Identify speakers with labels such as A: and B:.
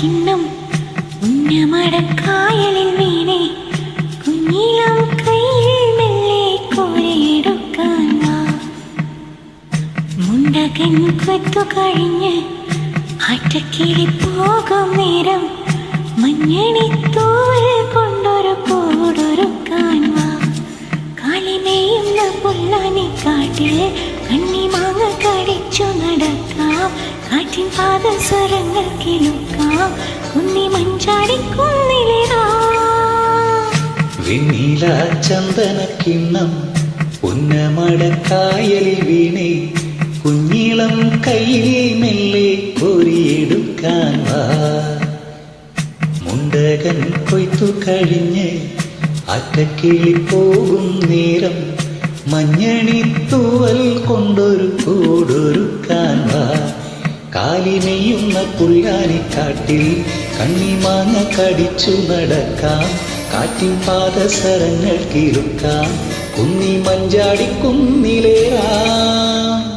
A: കിണ്ണം ഉന്നമടക്കായലിൽ വീണേ കുഞ്ഞിളം കയ്യിൽ മെല്ലെ കോരിയെടുക്കാൻ വാ. മുണ്ടകൻ കൊത്തു കഴിഞ്ഞ് ആറ്റക്കിളി പോകും നേരം മഞ്ഞണിത്തൂവൽ കൊണ്ടൊരു കൂടൊരുക്കാൻ വാ. കാലിമേയുന്ന പുല്ലാനിക്കാട്ടിൽ കണ്ണിമാങ്ങ കടിച്ചു നടക്കാം. കാറ്റിൻ പാദസ്വരങ്ങൾ കിളുക്കാം. കുന്നി മഞ്ചാടിക്കുന്നിലേറാം.
B: വെണ്ണീല ചന്ദന കിണ്ണം ഉന്നമടക്കായലിൽ വീണേ കുഞ്ഞിളം കയ്യിൽ മെല്ലെ കോരിയെടുക്കാൻ വാ. മുണ്ടകൻ കൊയ്ത്തു കഴിഞ്ഞ് ആറ്റക്കിളി പോകും നേരം മഞ്ഞണിത്തൂവൽ കൊണ്ടൊരു കൂടൊരുക്കാൻ വാ. കാലിനെയുന്ന പുല്ലാനിക്കാട്ടിൽ കണ്ണിമാങ്ങ കടിച്ചു നടക്കാം. കാറ്റിൻ പാദസരങ്ങൾ കിറുക്കാം. കുന്നി മഞ്ചാടിക്കുന്നിലേറാം.